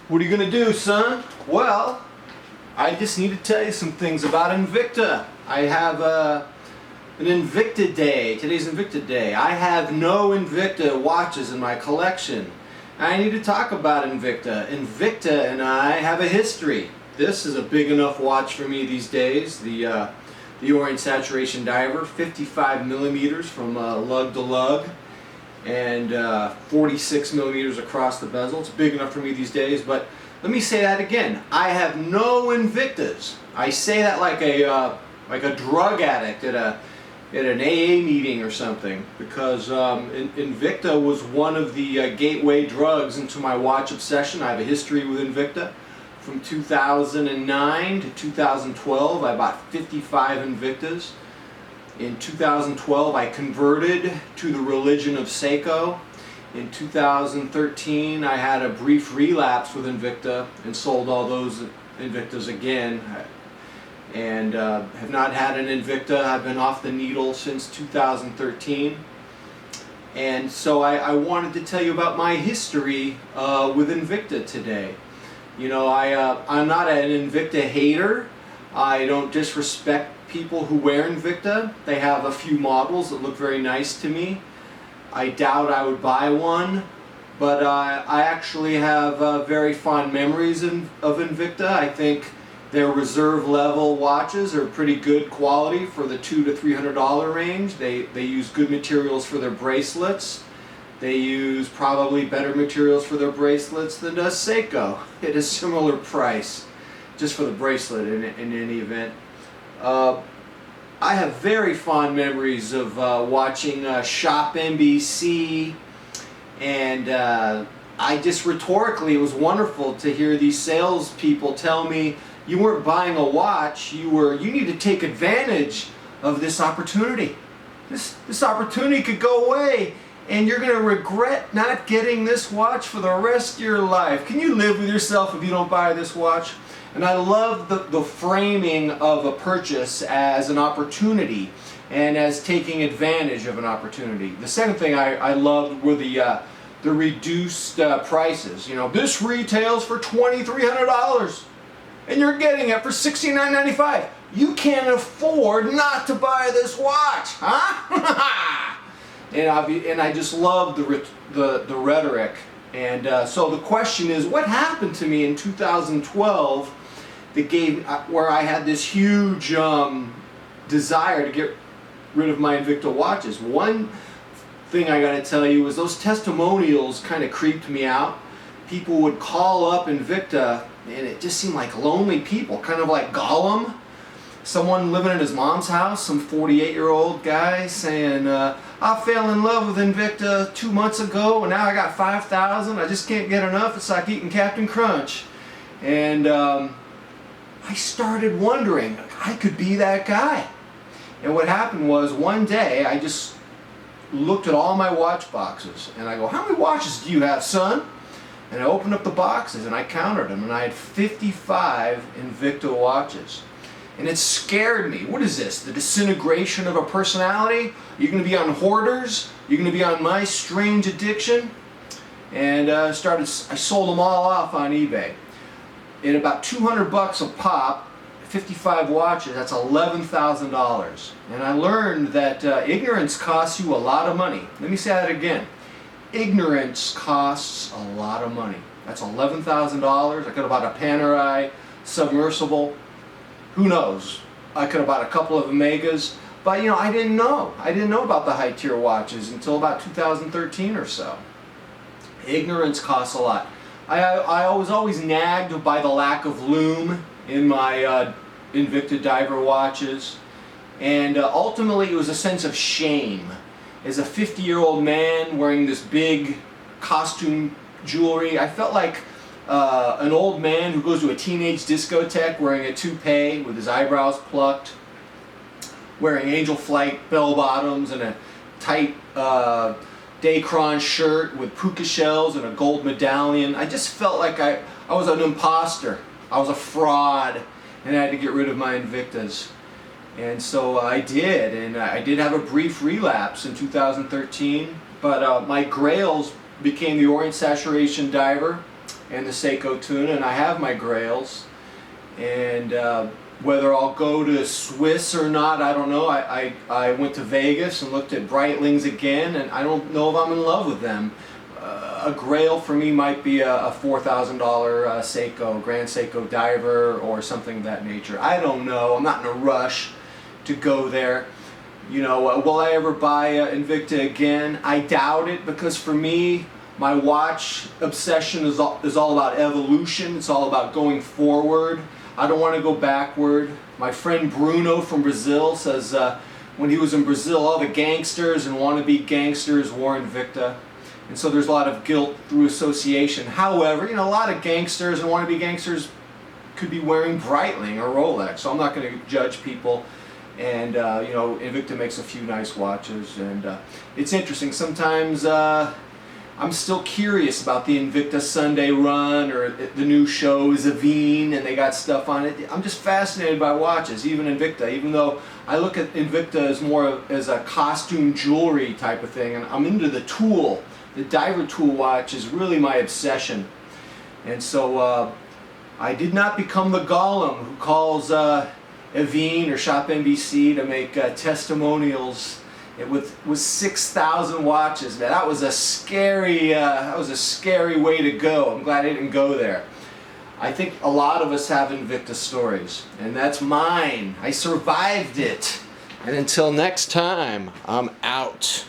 What are you gonna do, son? Well, I just need to tell you some things about Invicta. I have an Invicta day. Today's Invicta day. I have no Invicta watches in my collection. I need to talk about Invicta. Invicta and I have a history. This is a big enough watch for me these days. The Orient Saturation Diver, 55 millimeters from lug to lug, and 46 millimeters across the bezel. It's big enough for me these days, but let me say that again. I have no Invictas. I say that like a drug addict at an AA meeting or something, because Invicta was one of the gateway drugs into my watch obsession. I have a history with Invicta. From 2009 to 2012, I bought 55 Invictas. In 2012, I converted to the religion of Seiko. In 2013, I had a brief relapse with Invicta and sold all those Invictas again. And have not had an Invicta. I've been off the needle since 2013. And so I wanted to tell you about my history with Invicta today. You know, I'm not an Invicta hater. I don't disrespect people who wear Invicta. They have a few models that look very nice to me. I doubt I would buy one, but I actually have very fond memories of Invicta. I think their reserve level watches are pretty good quality for the $200 to $300 range. They use good materials for their bracelets. They use probably better materials for their bracelets than does Seiko at a similar price, just for the bracelet in any event. I have very fond memories of watching Shop NBC, and I just rhetorically, it was wonderful to hear these salespeople tell me, you weren't buying a watch, you need to take advantage of this opportunity. This opportunity could go away, and you're going to regret not getting this watch for the rest of your life. Can you live with yourself if you don't buy this watch? And I love the framing of a purchase as an opportunity and as taking advantage of an opportunity. The second thing I loved were the reduced prices. You know, this retails for $2,300 and you're getting it for $69.95. You can't afford not to buy this watch, huh? And I just love the rhetoric. And so the question is, what happened to me in 2012 that where I had this huge desire to get rid of my Invicta watches? One thing I got to tell you is those testimonials kind of creeped me out. People would call up Invicta, and it just seemed like lonely people, kind of like Gollum. Someone living in his mom's house, some 48-year-old guy saying, I fell in love with Invicta 2 months ago and now I got 5,000. I just can't get enough. It's like eating Captain Crunch. And I started wondering, I could be that guy. And what happened was, one day I just looked at all my watch boxes and I go, how many watches do you have, son? And I opened up the boxes and I counted them, and I had 55 Invicta watches. And it scared me. What is this? The disintegration of a personality? You're going to be on Hoarders? You're going to be on My Strange Addiction? And I sold them all off on eBay. At about $200 a pop, 55 watches, that's $11,000. And I learned that ignorance costs you a lot of money. Let me say that again. Ignorance costs a lot of money. That's $11,000. I could have bought a Panerai submersible. Who knows? I could have bought a couple of Omegas, but you know, I didn't know. I didn't know about the high tier watches until about 2013 or so. Ignorance costs a lot. I was always nagged by the lack of lume in my Invicta diver watches, and ultimately it was a sense of shame. As a 50-year-old man wearing this big costume jewelry, I felt like an old man who goes to a teenage discotheque wearing a toupee with his eyebrows plucked, wearing Angel Flight bell bottoms and a tight Dacron shirt with puka shells and a gold medallion. I just felt like I was an imposter. I was a fraud, and I had to get rid of my Invictas. And so I did, and I did have a brief relapse in 2013, but my grails became the Orient Saturation Diver and the Seiko tuna, and I have my grails. And whether I'll go to Swiss or not, I don't know. I went to Vegas and looked at Breitlings again, and I don't know if I'm in love with them. A grail for me might be a $4,000 Seiko, Grand Seiko diver, or something of that nature. I don't know. I'm not in a rush to go there. You know, will I ever buy Invicta again? I doubt it, because for me, my watch obsession is all about evolution. It's all about going forward. I don't want to go backward. My friend Bruno from Brazil says when he was in Brazil, all the gangsters and wannabe gangsters wore Invicta. And so there's a lot of guilt through association. However, you know, a lot of gangsters and wannabe gangsters could be wearing Breitling or Rolex. So I'm not going to judge people. And, you know, Invicta makes a few nice watches. And it's interesting. Sometimes I'm still curious about the Invicta Sunday Run or the new show Zavine, and they got stuff on it. I'm just fascinated by watches, even Invicta, even though I look at Invicta as more as a costume jewelry type of thing, and I'm into the tool. The diver tool watch is really my obsession. And so I did not become the golem who calls Avine or Shop NBC to make testimonials with 6,000 watches. Man, that was a scary way to go. I'm glad I didn't go there. I think a lot of us have Invicta stories, and that's mine. I survived it. And until next time, I'm out.